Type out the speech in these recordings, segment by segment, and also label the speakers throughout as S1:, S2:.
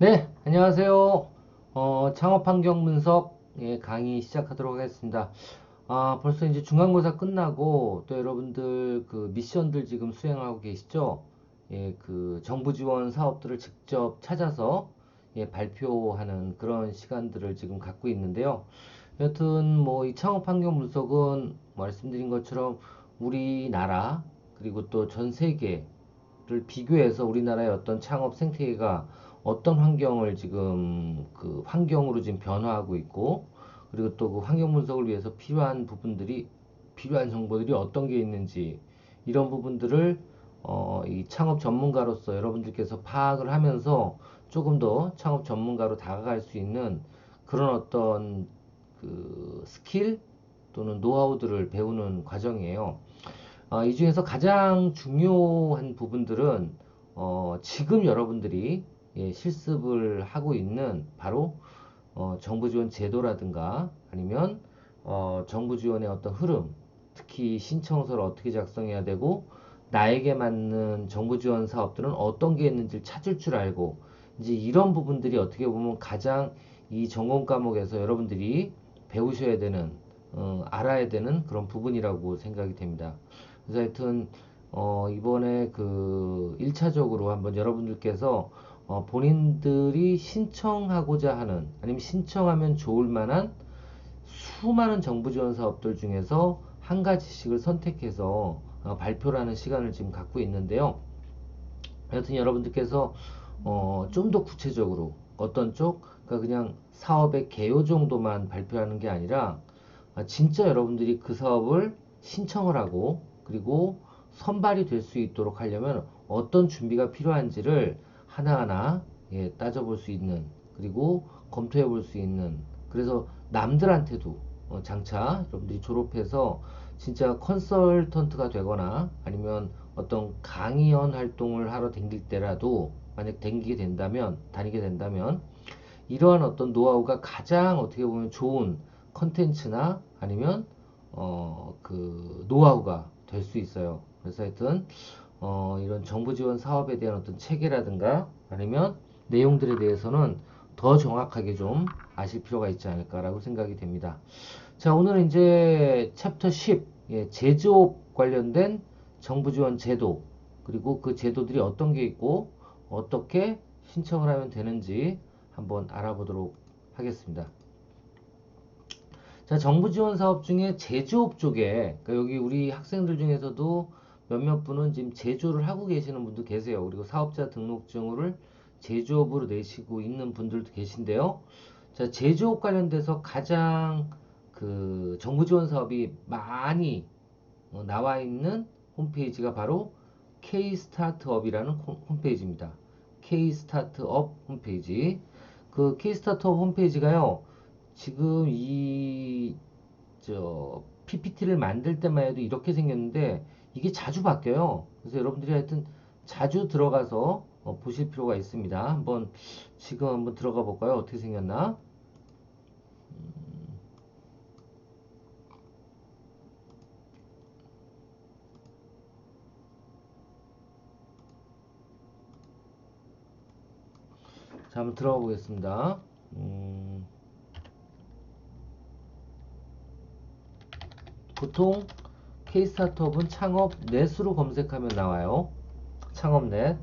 S1: 네, 안녕하세요. 창업 환경 분석 강의 시작하도록 하겠습니다. 벌써 이제 중간고사 끝나고 또 여러분들 그 미션들 지금 수행하고 계시죠? 그 정부 지원 사업들을 직접 찾아서 발표하는 그런 시간들을 지금 갖고 있는데요. 여튼 뭐 이 창업 환경 분석은 말씀드린 것처럼 우리나라 그리고 또 전 세계 를 비교해서 우리나라의 어떤 창업 생태계가 어떤 환경을 지금 그 환경으로 지금 변화하고 있고 그리고 또 그 환경 분석을 위해서 필요한 정보들이 어떤 게 있는지 이런 부분들을 이 창업 전문가로서 여러분들께서 파악을 하면서 조금 더 창업 전문가로 다가갈 수 있는 그런 어떤 그 스킬 또는 노하우들을 배우는 과정이에요. 이 중에서 가장 중요한 부분들은 지금 여러분들이 실습을 하고 있는 바로 정부 지원 제도라든가 아니면 정부 지원의 어떤 흐름, 특히 신청서를 어떻게 작성해야 되고 나에게 맞는 정부 지원 사업들은 어떤 게 있는지를 찾을 줄 알고 이제 이런 부분들이 어떻게 보면 가장 이 전공 과목에서 여러분들이 배우셔야 되는 알아야 되는 그런 부분이라고 생각이 됩니다. 그래서 하여튼 이번에 그 1차적으로 한번 여러분들께서 본인들이 신청하고자 하는 아니면 신청하면 좋을 만한 수많은 정부 지원 사업들 중에서 한 가지씩을 선택해서 발표라는 시간을 지금 갖고 있는데요. 여튼 여러분들께서 좀 더 구체적으로 어떤 쪽, 그러니까 그냥 사업의 개요 정도만 발표하는 게 아니라 진짜 여러분들이 그 사업을 신청을 하고 그리고 선발이 될 수 있도록 하려면 어떤 준비가 필요한지를 하나하나 따져볼 수 있는 그리고 검토해 볼 수 있는 그래서 남들한테도 장차 여러분들이 졸업해서 진짜 컨설턴트가 되거나 아니면 어떤 강의원 활동을 하러 댕길 때라도 만약 다니게 된다면 이러한 어떤 노하우가 가장 어떻게 보면 좋은 컨텐츠나 아니면 그 노하우가 될 수 있어요. 그래서 하여튼 이런 정부 지원 사업에 대한 어떤 체계라든가 아니면 내용들에 대해서는 더 정확하게 좀 아실 필요가 있지 않을까라고 생각이 됩니다. 자, 오늘은 이제 챕터 10, 제조업 관련된 정부 지원 제도, 그리고 그 제도들이 어떤 게 있고, 어떻게 신청을 하면 되는지 한번 알아보도록 하겠습니다. 자, 정부 지원 사업 중에 제조업 쪽에, 그러니까 여기 우리 학생들 중에서도 몇몇 분은 지금 제조를 하고 계시는 분도 계세요. 그리고 사업자 등록증을 제조업으로 내시고 있는 분들도 계신데요. 자, 제조업 관련돼서 가장 그 정부 지원 사업이 많이 나와 있는 홈페이지가 바로 K-스타트업이라는 홈페이지입니다. K-스타트업 홈페이지. 그 K-스타트업 홈페이지가요. 지금 PPT를 만들 때만 해도 이렇게 생겼는데 이게 자주 바뀌어요. 그래서 여러분들이 하여튼 자주 들어가서 보실 필요가 있습니다. 지금 한번 들어가 볼까요? 어떻게 생겼나? 자, 한번 들어가 보겠습니다. 음, 보통 K-스타트업은 창업 넷으로 검색하면 나와요. 창업넷.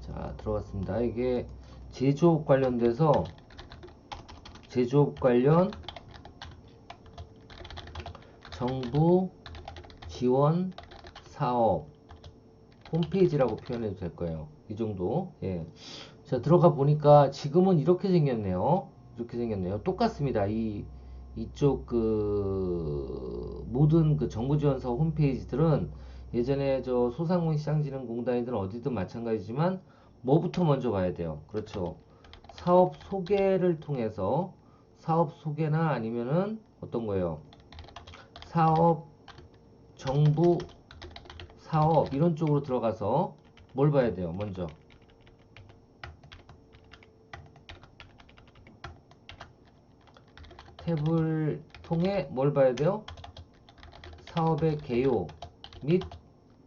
S1: 자, 들어갔습니다. 이게 제조업 관련돼서 제조업 관련 정부 지원 사업 홈페이지라고 표현해도 될 거예요. 이 정도. 예. 자, 들어가 보니까 지금은 이렇게 생겼네요. 이렇게 생겼네요. 똑같습니다. 이쪽 그 모든 그 정부 지원 사업 홈페이지들은 예전에 저 소상공인 시장진흥공단이든 어디든 마찬가지지만 뭐부터 먼저 가야 돼요. 그렇죠. 사업 소개를 통해서 사업 소개나 아니면은 어떤 거예요? 사업 정부 사업 이런 쪽으로 들어가서 뭘 봐야 돼요? 먼저 탭을 통해 뭘 봐야 돼요? 사업의 개요 및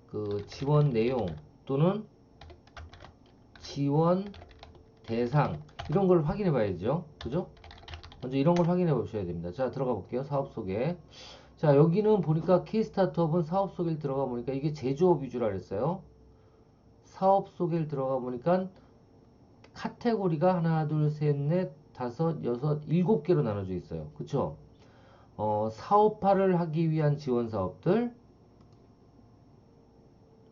S1: 그 지원 내용 또는 지원 대상 이런 걸 확인해 봐야죠. 그죠? 먼저 이런 걸 확인해 보셔야 됩니다. 자, 들어가 볼게요. 사업 소개. 자, 여기는 보니까 K스타트업은 사업 소개를 들어가 보니까 이게 제조업 위주라 그랬어요. 사업 소개를 들어가 보니까 카테고리가 하나, 둘, 셋, 넷, 다섯, 여섯, 일곱 개로 나눠져 있어요. 그쵸? 사업화를 하기 위한 지원 사업들.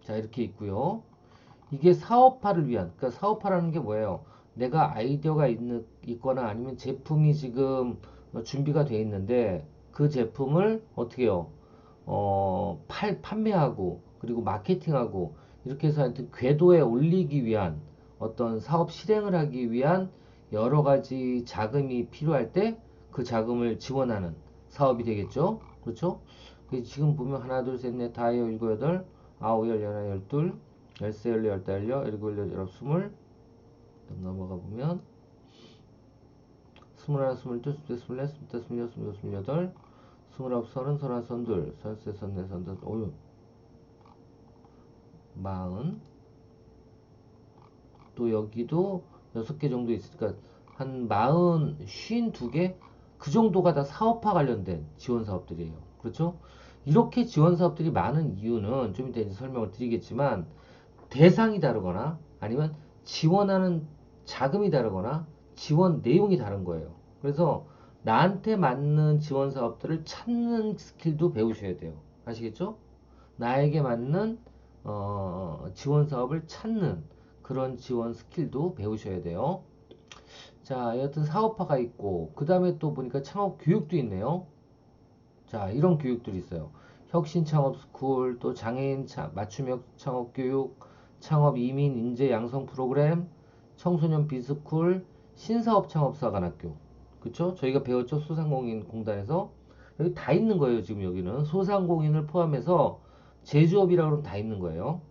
S1: 자, 이렇게 있고요. 이게 사업화를 위한, 그러니까 사업화라는 게 뭐예요? 내가 아이디어가 있거나 아니면 제품이 지금 준비가 돼 있는데 그 제품을 어떻게 해요? 판매하고 그리고 마케팅하고 이렇게 해서 하여튼 궤도에 올리기 위한 어떤 사업 실행을 하기 위한 여러 가지 자금이 필요할 때 그 자금을 지원하는 사업이 되겠죠? 그렇죠? 지금 보면 하나, 둘, 셋, 넷, 다, 여, 일곱, 여덟, 아홉, 열, 열하나, 열둘, 열세, 열네, 열다섯, 열일곱, 열여덟, 스물 넘어가 보면 스물하나, 스물둘, 스물셋, 스물넷, 스물다섯, 스물여섯, 스물일곱, 스물여덟, 스물아홉, 서른, 서른하나, 서른둘, 서른셋, 서른넷, 서른다섯, 오유, 마흔. 또 여기도 6개 정도 있으니까 한 마흔, 쉰 두 개? 그 정도가 다 사업화 관련된 지원 사업들이에요. 그렇죠? 이렇게 지원 사업들이 많은 이유는 좀 이따 이제 설명을 드리겠지만 대상이 다르거나 아니면 지원하는 자금이 다르거나 지원 내용이 다른 거예요. 그래서 나한테 맞는 지원 사업들을 찾는 스킬도 배우셔야 돼요. 아시겠죠? 나에게 맞는 지원 사업을 찾는 그런 지원 스킬도 배우셔야 돼요. 자, 여하튼 사업화가 있고 그 다음에 또 보니까 창업 교육도 있네요. 자, 이런 교육들이 있어요. 혁신 창업 스쿨, 또 장애인 맞춤형 창업 교육, 창업 이민 인재 양성 프로그램, 청소년 비스쿨, 신사업 창업사관학교. 그쵸? 저희가 배웠죠? 소상공인 공단에서. 여기 다 있는 거예요, 지금 여기는. 소상공인을 포함해서 제조업이라고 하면 다 있는 거예요.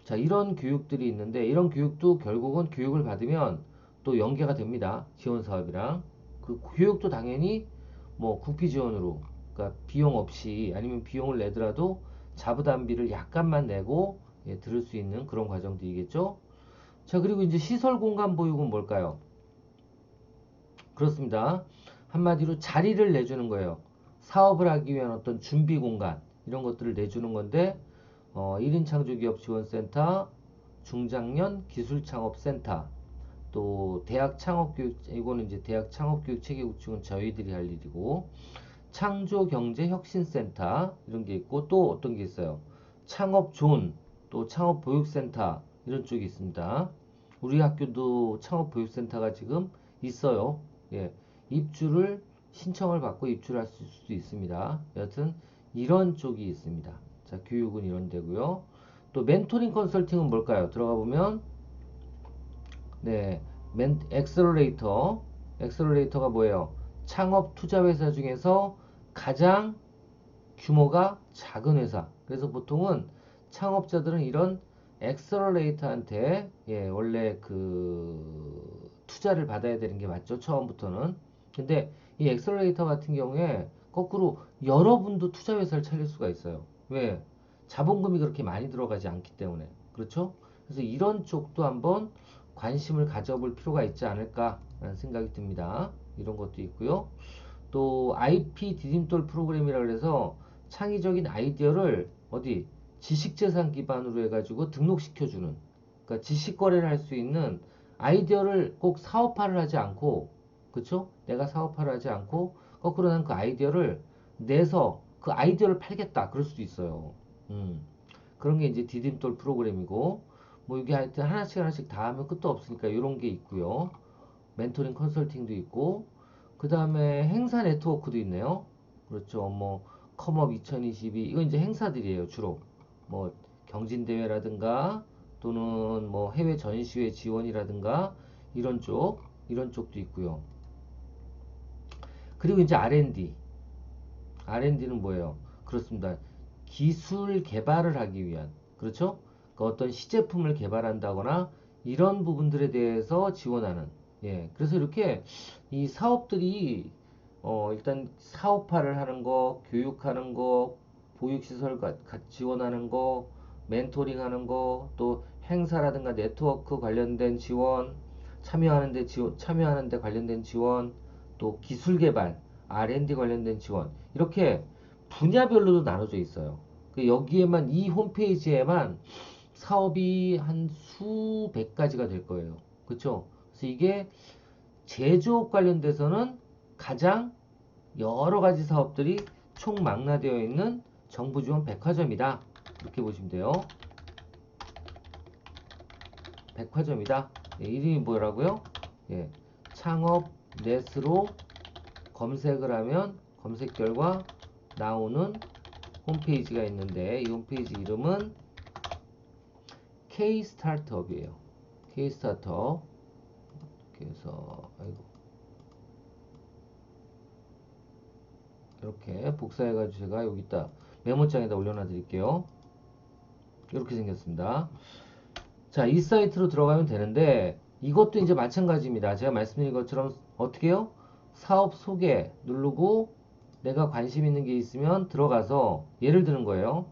S1: 자, 이런 교육들이 있는데, 이런 교육도 결국은 교육을 받으면 또 연계가 됩니다. 지원 사업이랑. 그 교육도 당연히 뭐 국비 지원으로, 그러니까 비용 없이 아니면 비용을 내더라도 자부담비를 약간만 내고 들을 수 있는 그런 과정들이겠죠. 자, 그리고 이제 시설 공간 보육은 뭘까요? 그렇습니다. 한마디로 자리를 내주는 거예요. 사업을 하기 위한 어떤 준비 공간 이런 것들을 내주는 건데 1인 창조기업 지원센터, 중장년 기술창업센터, 또 대학 창업교육, 이거는 이제 대학 창업교육 체계구축은 저희들이 할 일이고, 창조경제혁신센터 이런 게 있고, 또 어떤 게 있어요? 창업존, 또 창업보육센터 이런 쪽이 있습니다. 우리 학교도 창업보육센터가 지금 있어요. 예, 입주를 신청을 받고 입주를 할 수도 있습니다. 여하튼 이런 쪽이 있습니다. 자, 교육은 이런 데고요. 또 멘토링 컨설팅은 뭘까요? 들어가 보면 네, 엑셀러레이터. 엑셀러레이터가 뭐예요? 창업 투자 회사 중에서 가장 규모가 작은 회사. 그래서 보통은 창업자들은 이런 엑셀러레이터한테 원래 그 투자를 받아야 되는 게 맞죠. 처음부터는. 근데 이 엑셀러레이터 같은 경우에 거꾸로 여러분도 투자 회사를 차릴 수가 있어요. 왜? 자본금이 그렇게 많이 들어가지 않기 때문에. 그렇죠? 그래서 이런 쪽도 한번 관심을 가져볼 필요가 있지 않을까라는 생각이 듭니다. 이런 것도 있고요. 또 IP 디딤돌 프로그램이라 해서 창의적인 아이디어를 어디 지식재산 기반으로 해가지고 등록시켜주는, 그러니까 지식 거래를 할 수 있는 아이디어를 꼭 사업화를 하지 않고, 그쵸? 내가 사업화를 하지 않고 거꾸로 난 그 아이디어를 내서 그 아이디어를 팔겠다 그럴 수도 있어요. 그런 게 이제 디딤돌 프로그램이고, 뭐 이게 하여튼 하나씩 하나씩 다 하면 끝도 없으니까 이런 게 있고요. 멘토링 컨설팅도 있고, 그 다음에 행사 네트워크도 있네요. 그렇죠. 뭐 컴업 2022 이건 이제 행사들이에요. 주로 뭐 경진대회라든가 또는 뭐 해외 전시회 지원이라든가 이런 쪽도 있고요. 그리고 이제 R&D. R&D는 뭐예요? 그렇습니다. 기술 개발을 하기 위한, 그렇죠? 그 어떤 시제품을 개발한다거나 이런 부분들에 대해서 지원하는, 그래서 이렇게 이 사업들이 일단 사업화를 하는 거, 교육하는 거, 보육시설 지원하는 거, 멘토링 하는 거, 또 행사라든가 네트워크 관련된 지원, 참여하는데 관련된 지원, 또 기술 개발, R&D 관련된 지원, 이렇게 분야별로도 나눠져 있어요. 여기에만, 이 홈페이지에만 사업이 한 수백 가지가 될 거예요. 그쵸? 그래서 이게 제조업 관련돼서는 가장 여러 가지 사업들이 총망라되어 있는 정부 지원 백화점이다. 이렇게 보시면 돼요. 백화점이다. 예, 이름이 뭐라고요? 예, 창업 넷으로 검색을 하면 검색 결과 나오는 홈페이지가 있는데, 이 홈페이지 이름은 K-스타트업이에요. K-스타트업. 그래서 아이고, 이렇게 복사해가지고 제가 여기다 메모장에다 올려놔 드릴게요. 이렇게 생겼습니다. 자, 이 사이트로 들어가면 되는데, 이것도 이제 마찬가지입니다. 제가 말씀드린 것처럼 어떻게 해요? 사업 소개 누르고 내가 관심 있는 게 있으면 들어가서 예를 드는 거예요.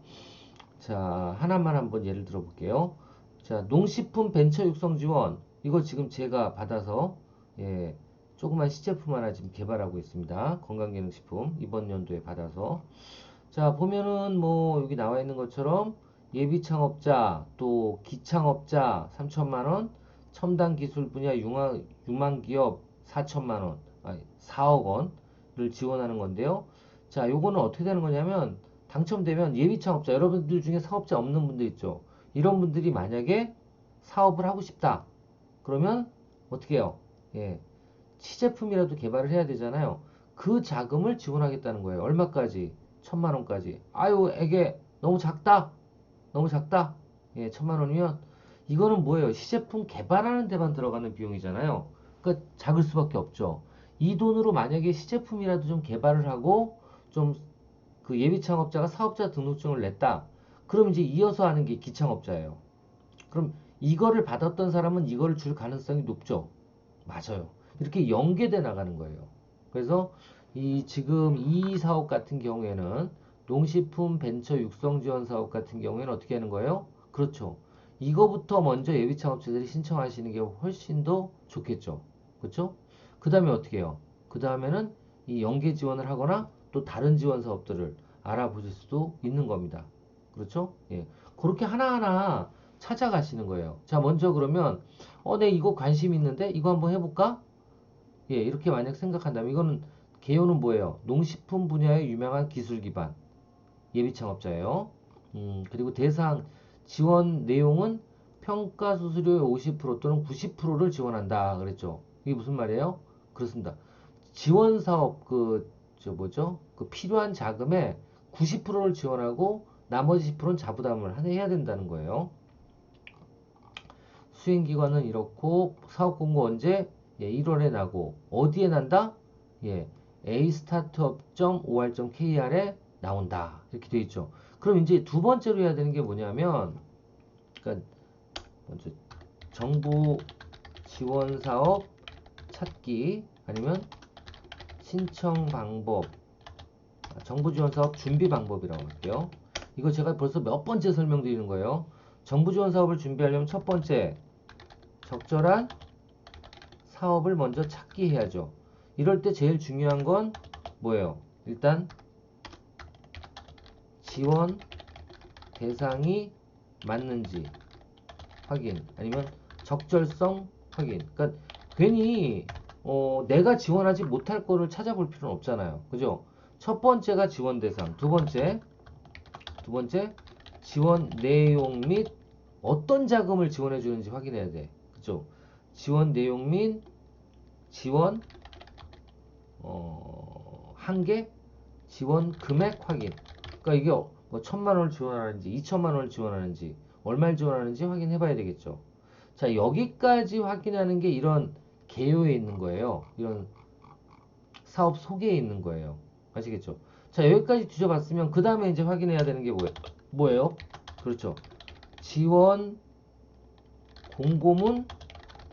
S1: 자, 하나만 한번 예를 들어 볼게요. 자, 농식품 벤처 육성 지원. 이거 지금 제가 받아서, 예, 조그만 시제품 하나 지금 개발하고 있습니다. 건강기능식품 이번 연도에 받아서. 자, 보면은 뭐 여기 나와 있는 것처럼 예비 창업자, 또 기창업자 3천만 원, 첨단 기술 분야 유망 기업 4천만 원, 4억 원을 지원하는 건데요. 자, 요거는 어떻게 되는 거냐면, 당첨되면 예비 창업자, 여러분들 중에 사업자 없는 분들 있죠. 이런 분들이 만약에 사업을 하고 싶다. 그러면 어떻게 해요? 예, 시제품이라도 개발을 해야 되잖아요. 그 자금을 지원하겠다는 거예요. 얼마까지? 1,000만 원까지. 아유, 이게 너무 작다. 너무 작다. 예, 1,000만 원이면 이거는 뭐예요? 시제품 개발하는 데만 들어가는 비용이잖아요. 그러니까 작을 수밖에 없죠. 이 돈으로 만약에 시제품이라도 좀 개발을 하고 좀 그 예비 창업자가 사업자 등록증을 냈다. 그럼 이제 이어서 하는 게 기창업자예요. 그럼 이거를 받았던 사람은 이거를 줄 가능성이 높죠. 맞아요. 이렇게 연계돼 나가는 거예요. 그래서 이 지금 이 사업 같은 경우에는, 농식품 벤처 육성 지원 사업 같은 경우에는 어떻게 하는 거예요? 그렇죠. 이거부터 먼저 예비 창업자들이 신청하시는 게 훨씬 더 좋겠죠. 그렇죠? 그 다음에 어떻게 해요? 그 다음에는 이 연계 지원을 하거나 또 다른 지원 사업들을 알아보실 수도 있는 겁니다. 그렇죠? 예. 그렇게 하나하나 찾아가시는 거예요. 자, 먼저 그러면 내 이거 관심 있는데 이거 한번 해볼까? 예, 이렇게 만약 생각한다면, 이거는 개요는 뭐예요? 농식품 분야의 유명한 기술 기반 예비 창업자예요. 그리고 대상 지원 내용은 평가 수수료의 50% 또는 90%를 지원한다 그랬죠. 이게 무슨 말이에요? 그렇습니다. 지원 사업 저 뭐죠? 그 필요한 자금의 90%를 지원하고 나머지 10%는 자부담을 해야 된다는 거예요. 수행기관은 이렇고, 사업 공고 언제? 예, 1월에 나고, 어디에 난다? 예, astartup.or.kr에 나온다. 이렇게 돼 있죠. 그럼 이제 두 번째로 해야 되는 게 뭐냐면, 그러니까 먼저 정부 지원 사업 찾기, 아니면 신청 방법, 정부 지원 사업 준비 방법이라고 할게요. 이거 제가 벌써 몇 번째 설명드리는 거예요. 정부 지원 사업을 준비하려면 첫 번째, 적절한 사업을 먼저 찾기 해야죠. 이럴 때 제일 중요한 건 뭐예요? 일단 지원 대상이 맞는지 확인, 아니면 적절성 확인. 그러니까 괜히 내가 지원하지 못할 거를 찾아볼 필요는 없잖아요. 그죠? 첫 번째가 지원 대상, 두 번째 지원 내용 및 어떤 자금을 지원해 주는지 확인해야 돼. 그죠? 지원 내용 및 지원 한계, 지원 금액 확인. 그러니까 이게 뭐 1,000만 원을 지원하는지 2,000만 원을 지원하는지 얼마를 지원하는지 확인해 봐야 되겠죠. 자, 여기까지 확인하는 게 이런 개요에 있는 거예요. 이런 사업 소개에 있는 거예요. 아시겠죠? 자, 여기까지 뒤져봤으면 그 다음에 이제 확인해야 되는 게 뭐예요? 그렇죠. 지원 공고문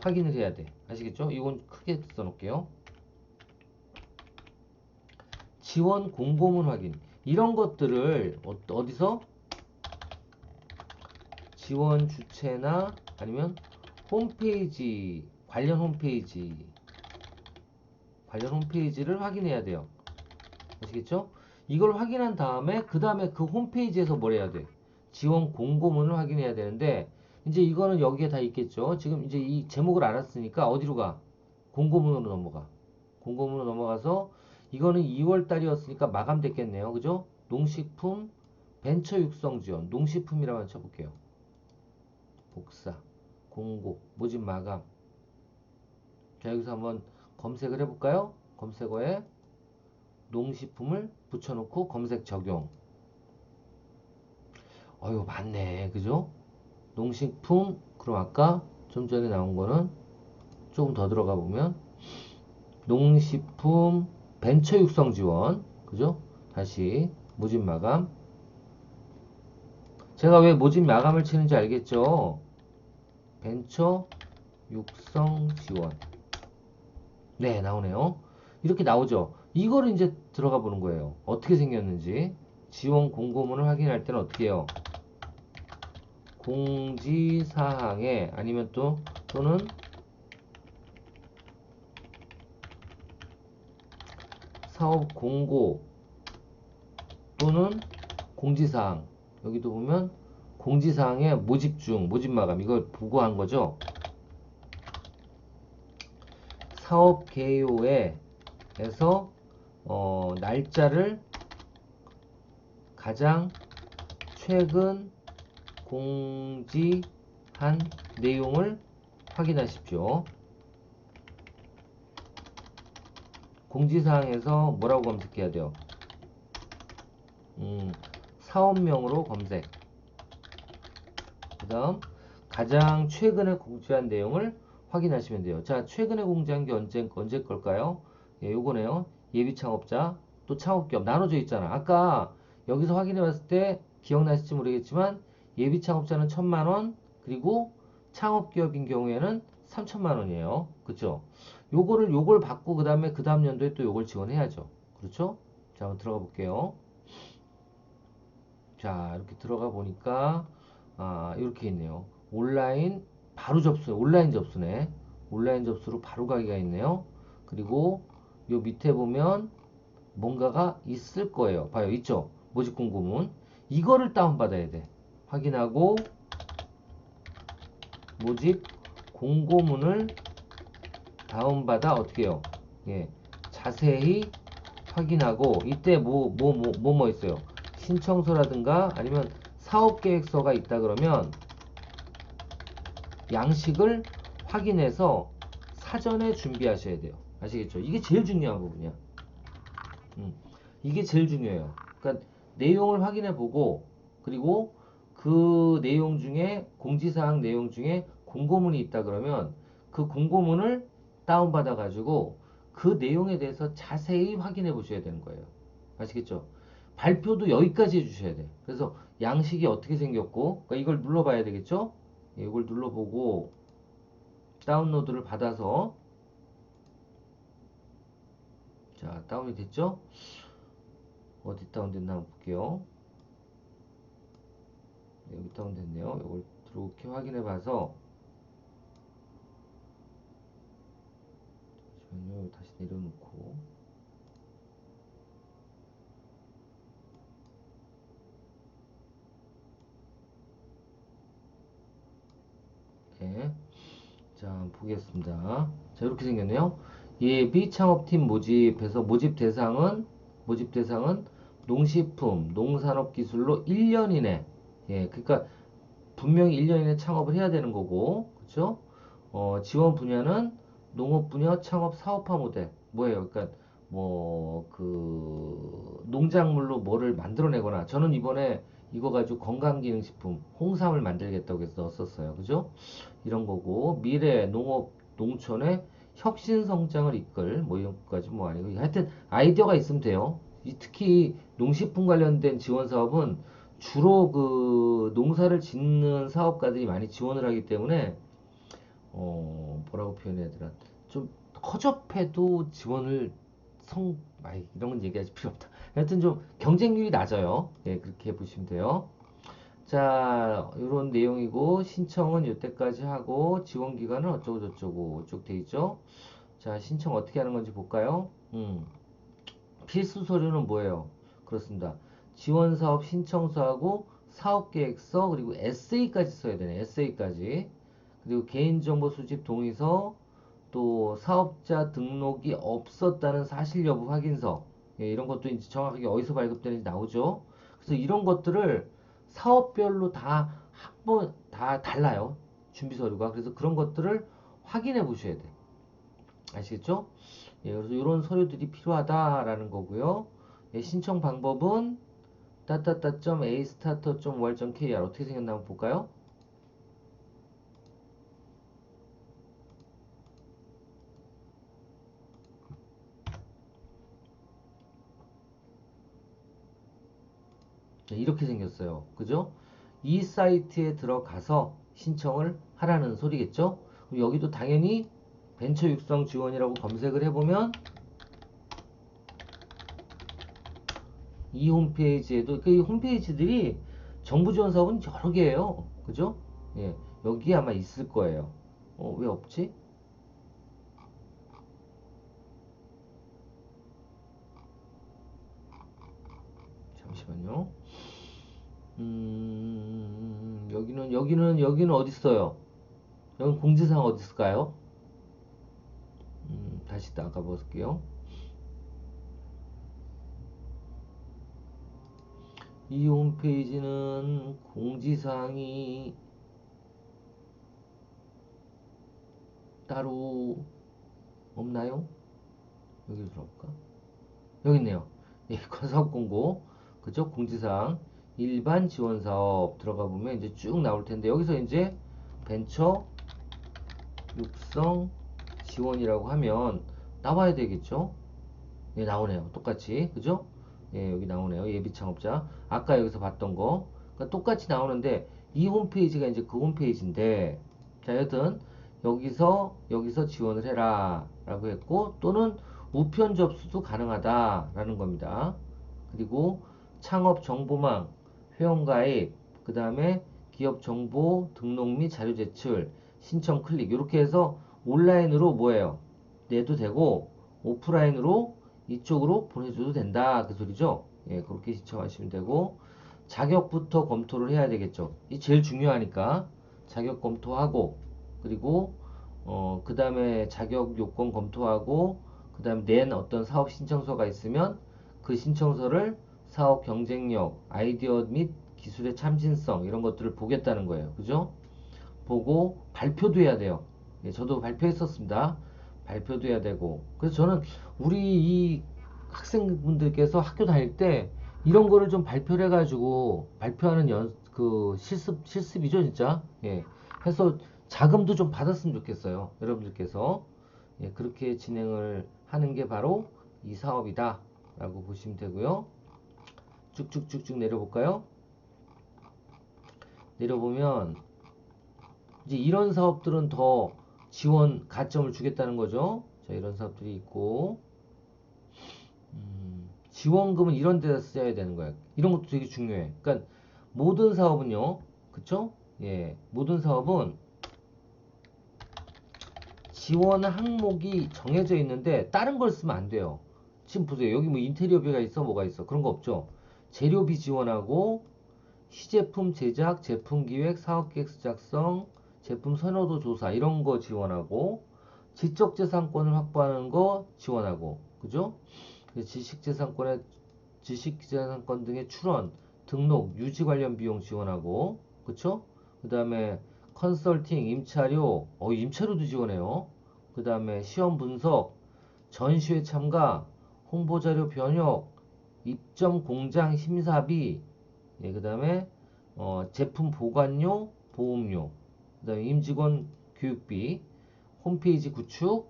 S1: 확인을 해야 돼. 아시겠죠? 이건 크게 써놓을게요. 지원 공고문 확인. 이런 것들을 어디서? 지원 주체나 아니면 홈페이지 관련 홈페이지를 확인해야 돼요. 아시겠죠? 이걸 확인한 다음에 그 다음에 그 홈페이지에서 뭘 해야 돼? 지원 공고문을 확인해야 되는데 이제 이거는 여기에 다 있겠죠. 지금 이제 이 제목을 알았으니까 어디로 가? 공고문으로 넘어가. 공고문으로 넘어가서 이거는 2월 달이었으니까 마감됐겠네요. 그죠? 농식품 벤처 육성 지원 농식품이라고 쳐볼게요. 복사 공고 모집 마감. 자, 여기서 한번 검색을 해볼까요? 검색어에 농식품을 붙여놓고 검색 적용. 어휴, 맞네. 그죠? 농식품, 그럼 아까 좀 전에 나온 거는 조금 더 들어가 보면 농식품 벤처 육성 지원. 그죠? 다시 모집 마감. 제가 왜 모집 마감을 치는지 알겠죠? 벤처 육성 지원. 네, 나오네요. 이렇게 나오죠. 이거를 이제 들어가 보는 거예요. 어떻게 생겼는지. 지원 공고문을 확인할 때는 어떻게 해요? 공지사항에 아니면 또는 사업 공고 또는 공지사항. 여기도 보면 공지사항에 모집 중, 모집 마감 이걸 보고한 거죠. 사업 개요에서 날짜를 가장 최근 공지한 내용을 확인하십시오. 공지사항에서 뭐라고 검색해야 돼요? 사업명으로 검색. 그 다음 가장 최근에 공지한 내용을 확인하시면 돼요. 자, 최근에 공지한 게 언제 걸까요? 예, 요거네요. 예비 창업자 또 창업기업 나눠져 있잖아. 아까 여기서 확인해 봤을 때 기억나실지 모르겠지만 예비 창업자는 1,000만원 그리고 창업기업인 경우에는 3,000만원이에요. 그쵸? 요걸 받고 그 다음 연도에 또 요걸 지원해야죠. 그렇죠? 자, 한번 들어가 볼게요. 자, 이렇게 들어가 보니까 이렇게 있네요. 온라인 바로 접수, 온라인 접수네. 온라인 접수로 바로 가기가 있네요. 그리고 요 밑에 보면 뭔가가 있을 거예요. 봐요, 있죠? 모집 공고문. 이거를 다운받아야 돼. 확인하고 모집 공고문을 다운받아 어떻게 해요? 예, 자세히 확인하고 이때 뭐 있어요? 신청서라든가 아니면 사업계획서가 있다 그러면 양식을 확인해서 사전에 준비하셔야 돼요. 아시겠죠? 이게 제일 중요한 부분이야. 이게 제일 중요해요. 그러니까 내용을 확인해 보고 그리고 그 내용 중에 공지사항 내용 중에 공고문이 있다 그러면 그 공고문을 다운받아 가지고 그 내용에 대해서 자세히 확인해 보셔야 되는 거예요. 아시겠죠? 발표도 여기까지 해주셔야 돼. 그래서 양식이 어떻게 생겼고 그러니까 이걸 눌러봐야 되겠죠? 예, 이걸 눌러보고 다운로드를 받아서 자, 다운이 됐죠? 어디 다운됐나 한번 볼게요. 네, 여기 다운됐네요. 이걸 이렇게 확인해 봐서 잠시만요. 다시 내려놓고 네. 자, 한번 보겠습니다. 자, 이렇게 생겼네요. 예비 창업팀 모집해서 모집 대상은 농식품, 농산업 기술로 1년 이내. 예, 그러니까 분명히 1년 이내 창업을 해야 되는 거고, 그렇죠? 지원 분야는 농업 분야 창업 사업화 모델. 뭐예요? 그러니까 뭐 그 농작물로 뭐를 만들어내거나 저는 이번에 이거 가지고 건강기능식품 홍삼을 만들겠다고 해서 넣었었어요. 그죠? 이런 거고 미래 농업 농촌의 혁신 성장을 이끌 뭐 이런 것까지 뭐 아니고 하여튼 아이디어가 있으면 돼요. 특히 농식품 관련된 지원 사업은 주로 그 농사를 짓는 사업가들이 많이 지원을 하기 때문에 뭐라고 표현해야 되나 좀 허접해도 지원을 이런 건 얘기하실 필요 없다. 하여튼 좀 경쟁률이 낮아요. 예, 그렇게 보시면 돼요. 자, 요런 내용이고, 신청은 요때까지 하고, 지원 기간은 어쩌고저쩌고, 쭉 돼 있죠? 자, 신청 어떻게 하는 건지 볼까요? 필수 서류는 뭐예요? 그렇습니다. 지원사업 신청서하고 사업계획서 그리고 에세이까지 써야 되네. 에세이까지. 그리고 개인정보 수집 동의서 또 사업자 등록이 없었다는 사실 여부 확인서 이런 것도 이제 정확하게 어디서 발급되는지 나오죠. 그래서 이런 것들을 사업별로 다 한번 다 달라요. 준비 서류가. 그래서 그런 것들을 확인해 보셔야 돼. 아시겠죠? 예, 그래서 이런 서류들이 필요하다라는 거고요. 예, 신청 방법은 따따따.astarter.월.kr 어떻게 생겼나 한번 볼까요? 네, 이렇게 생겼어요. 그죠? 이 사이트에 들어가서 신청을 하라는 소리겠죠? 여기도 당연히 벤처 육성 지원이라고 검색을 해보면 이 홈페이지에도 그 홈페이지들이 정부 지원 사업은 여러 개예요. 그죠? 예, 여기 아마 있을 거예요. 왜 없지? 잠시만요. 여기는 어디 있어요? 여기 공지사항 어디 있을까요? 다시 나가 볼게요. 이 홈페이지는 공지사항이 따로 없나요? 여기로 들어볼까? 여기 있네요. 예, 사업 공고. 그죠? 공지사항. 일반 지원 사업 들어가 보면 이제 쭉 나올 텐데 여기서 이제 벤처 육성 지원이라고 하면 나와야 되겠죠? 예, 나오네요. 똑같이. 그죠? 예, 여기 나오네요. 예비 창업자. 아까 여기서 봤던 거. 그러니까 똑같이 나오는데 이 홈페이지가 이제 그 홈페이지인데 자, 여튼 여기서 지원을 해라 라고 했고 또는 우편 접수도 가능하다 라는 겁니다. 그리고 창업 정보망, 회원가입, 그 다음에 기업 정보 등록 및 자료 제출, 신청 클릭 이렇게 해서 온라인으로 뭐예요? 내도 되고 오프라인으로 이쪽으로 보내줘도 된다 그 소리죠. 예, 그렇게 신청하시면 되고 자격부터 검토를 해야 되겠죠. 이 제일 중요하니까 자격 검토하고 그리고 그 다음에 자격 요건 검토하고 그 다음에 낸 어떤 사업 신청서가 있으면 그 신청서를 사업 경쟁력, 아이디어 및 기술의 참신성 이런 것들을 보겠다는 거예요. 그죠? 보고 발표도 해야 돼요. 예, 저도 발표했었습니다. 발표도 해야 되고. 그래서 저는 우리 이 학생분들께서 학교 다닐 때 이런 거를 좀 발표를 해가지고 발표하는 그 실습이죠, 진짜. 예. 해서 자금도 좀 받았으면 좋겠어요. 여러분들께서. 예, 그렇게 진행을 하는 게 바로 이 사업이다. 라고 보시면 되고요. 쭉쭉쭉쭉 내려볼까요? 내려보면 이제 이런 사업들은 더 지원 가점을 주겠다는 거죠. 자, 이런 사업들이 있고 지원금은 이런 데다 써야 되는 거예요. 이런 것도 되게 중요해. 그러니까 모든 사업은요, 그쵸? 예, 모든 사업은 지원 항목이 정해져 있는데 다른 걸 쓰면 안 돼요. 지금 보세요. 여기 뭐 인테리어비가 있어, 뭐가 있어. 그런 거 없죠. 재료비 지원하고 시제품 제작, 제품 기획, 사업계획 작성, 제품 선호도 조사 이런 거 지원하고 지적재산권을 확보하는 거 지원하고 그죠? 지식재산권 등의 출원, 등록, 유지 관련 비용 지원하고 그쵸? 그 다음에 컨설팅, 임차료, 임차료도 지원해요. 그 다음에 시험 분석, 전시회 참가, 홍보자료 번역, 입점 공장 심사비, 예, 그 다음에 제품 보관료, 보험료, 그 다음에 임직원 교육비, 홈페이지 구축,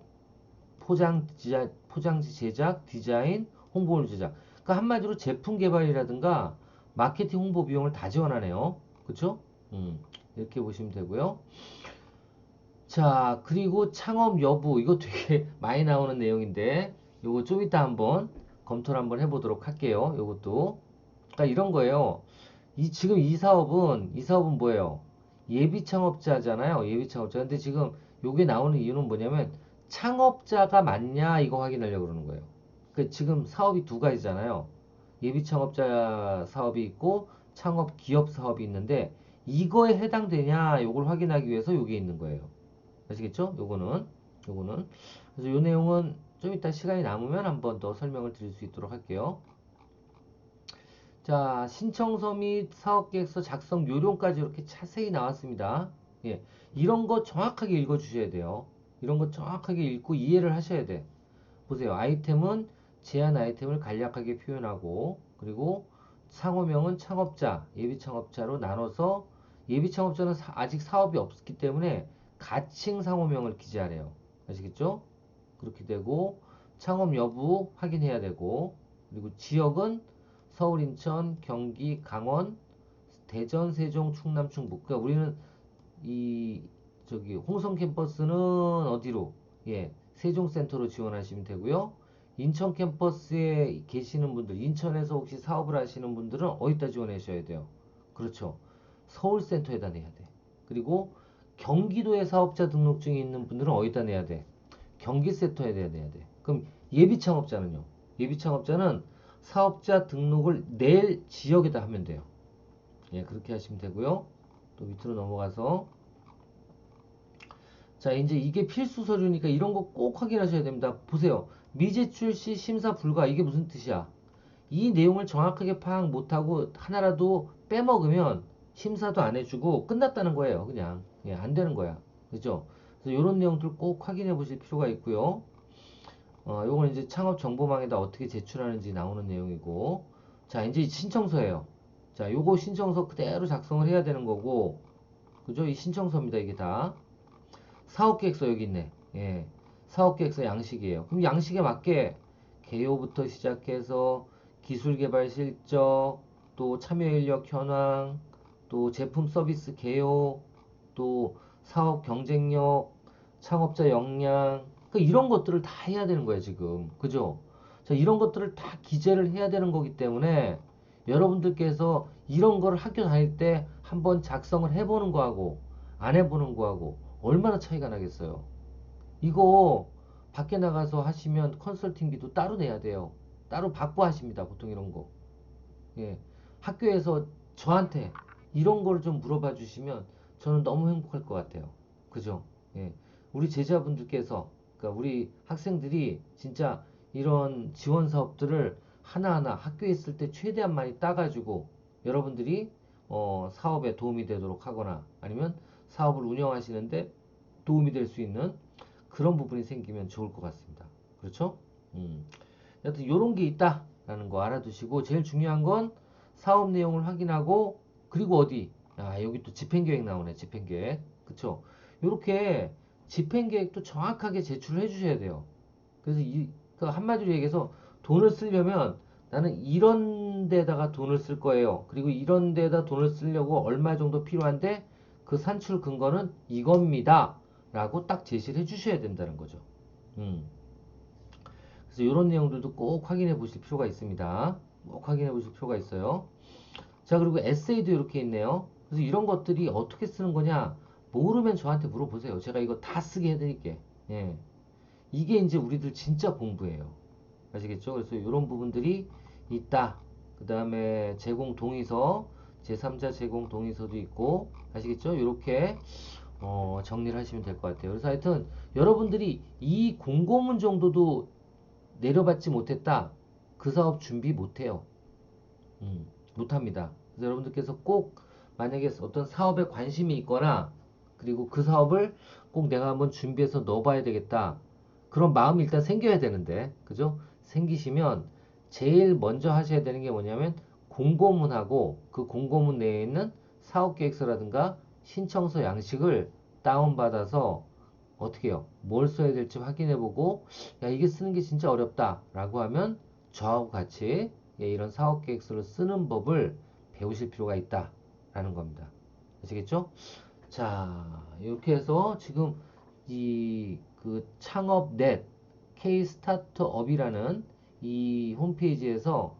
S1: 포장지 제작, 디자인, 홍보물 제작. 그러니까 한마디로 제품 개발이라든가 마케팅 홍보 비용을 다 지원하네요. 그쵸? 이렇게 보시면 되고요. 자, 그리고 창업 여부. 이거 되게 많이 나오는 내용인데, 요거 좀 이따 한번 검토를 한번 해보도록 할게요. 요것도. 그러니까 이런 거예요. 지금 이 사업은 뭐예요? 예비 창업자잖아요. 예비 창업자. 근데 지금 요게 나오는 이유는 뭐냐면 창업자가 맞냐 이거 확인하려고 그러는 거예요. 그 지금 사업이 두 가지잖아요. 예비 창업자 사업이 있고 창업 기업 사업이 있는데 이거에 해당되냐 요걸 확인하기 위해서 요게 있는 거예요. 아시겠죠? 요거는 그래서 요 내용은 좀 이따 시간이 남으면 한번 더 설명을 드릴 수 있도록 할게요. 자, 신청서 및 사업계획서 작성 요령까지 이렇게 자세히 나왔습니다. 예, 이런 거 정확하게 읽어 주셔야 돼요. 이런 거 정확하게 읽고 이해를 하셔야 돼. 보세요. 아이템은 제한 아이템을 간략하게 표현하고, 그리고 상호명은 창업자, 예비 창업자로 나눠서 예비 창업자는 아직 사업이 없기 때문에 가칭 상호명을 기재하래요. 아시겠죠? 그렇게 되고 창업 여부 확인해야 되고, 그리고 지역은 서울, 인천, 경기, 강원, 대전, 세종, 충남, 충북. 그러니까 우리는 이 저기 홍성 캠퍼스는 어디로? 예, 세종센터로 지원하시면 되고요. 인천 캠퍼스에 계시는 분들, 인천에서 혹시 사업을 하시는 분들은 어디다 지원하셔야 돼요? 그렇죠. 서울센터에다 내야 돼. 그리고 경기도에 사업자 등록증이 있는 분들은 어디다 내야 돼? 경기센터에 내야 돼. 그럼 예비 창업자는요? 예비 창업자는 사업자 등록을 낼 지역에다 하면 돼요. 예, 그렇게 하시면 되고요. 또 밑으로 넘어가서 자, 이제 이게 필수 서류니까 이런 거 꼭 확인하셔야 됩니다. 보세요. 미제출 시 심사 불가. 이게 무슨 뜻이야? 이 내용을 정확하게 파악 못하고 하나라도 빼먹으면 심사도 안 해주고 끝났다는 거예요. 그냥. 예, 안 되는 거야. 그죠? 그래서 이런 내용들 꼭 확인해 보실 필요가 있고요. 요건 이제 창업 정보망에다 어떻게 제출하는지 나오는 내용이고. 자, 이제 신청서예요. 자, 요거 신청서 그대로 작성을 해야 되는 거고. 그죠? 이 신청서입니다. 이게 다. 사업계획서 여기 있네. 예. 사업계획서 양식이에요. 그럼 양식에 맞게 개요부터 시작해서 기술개발 실적, 또 참여인력 현황, 또 제품 서비스 개요, 또 사업 경쟁력, 창업자 역량, 이런 것들을 다 해야 되는 거예요, 지금. 그죠? 자, 이런 것들을 다 기재를 해야 되는 거기 때문에 여러분들께서 이런 거를 학교 다닐 때 한번 작성을 해보는 거하고 안 해보는 거하고 얼마나 차이가 나겠어요. 이거 밖에 나가서 하시면 컨설팅비도 따로 내야 돼요. 따로 받고 하십니다. 보통 이런 거. 예. 학교에서 저한테 이런 거를 좀 물어봐 주시면 저는 너무 행복할 것 같아요. 그죠? 예. 우리 제자분들께서, 그러니까 우리 학생들이 진짜 이런 지원 사업들을 하나하나 학교에 있을 때 최대한 많이 따가지고 여러분들이 사업에 도움이 되도록 하거나 아니면 사업을 운영하시는데 도움이 될 수 있는 그런 부분이 생기면 좋을 것 같습니다. 그렇죠? 음. 여튼 이런 게 있다라는 거 알아두시고 제일 중요한 건 사업 내용을 확인하고 그리고 어디? 아, 여기 또 집행계획 나오네. 집행계획. 그쵸? 요렇게 집행계획도 정확하게 제출을 해주셔야 돼요. 그래서 그 한마디로 얘기해서 돈을 쓰려면 나는 이런 데다가 돈을 쓸 거예요. 그리고 이런 데다 돈을 쓰려고 얼마 정도 필요한데 그 산출 근거는 이겁니다. 라고 딱 제시를 해주셔야 된다는 거죠. 음. 그래서 이런 내용들도 꼭 확인해 보실 필요가 있습니다. 꼭 확인해 보실 필요가 있어요. 자, 그리고 에세이도 이렇게 있네요. 그래서 이런 것들이 어떻게 쓰는 거냐? 모르면 저한테 물어보세요. 제가 이거 다 쓰게 해드릴게. 예. 이게 이제 우리들 진짜 공부예요. 아시겠죠? 그래서 이런 부분들이 있다. 그 다음에 제공 동의서, 제3자 제공 동의서도 있고, 아시겠죠? 이렇게 정리를 하시면 될 것 같아요. 그래서 하여튼 여러분들이 이 공고문 정도도 내려받지 못했다. 그 사업 준비 못해요. 못합니다. 그래서 여러분들께서 꼭 만약에 어떤 사업에 관심이 있거나 그리고 그 사업을 꼭 내가 한번 준비해서 넣어봐야 되겠다. 그런 마음이 일단 생겨야 되는데, 그죠? 생기시면 제일 먼저 하셔야 되는 게 뭐냐면 공고문하고 그 공고문 내에 있는 사업계획서라든가 신청서 양식을 다운받아서 어떻게 해요? 뭘 써야 될지 확인해보고 야 이게 쓰는 게 진짜 어렵다 라고 하면 저하고 같이 예, 이런 사업계획서를 쓰는 법을 배우실 필요가 있다 라는 겁니다. 아시겠죠? 자 이렇게 해서 지금 이 그 창업넷 K-스타트업이라는 이 홈페이지에서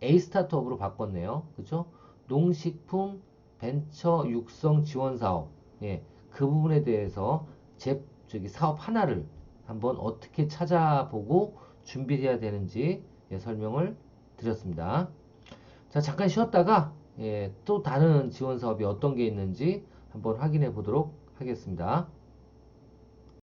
S1: A 스타트업으로 바꿨네요. 그죠? 농식품 벤처 육성 지원 사업, 예, 그 부분에 대해서 저기 사업 하나를 한번 어떻게 찾아보고 준비해야 되는지 예, 설명을 드렸습니다. 자, 잠깐 쉬었다가 예, 또 다른 지원 사업이 어떤 게 있는지 한번 확인해 보도록 하겠습니다.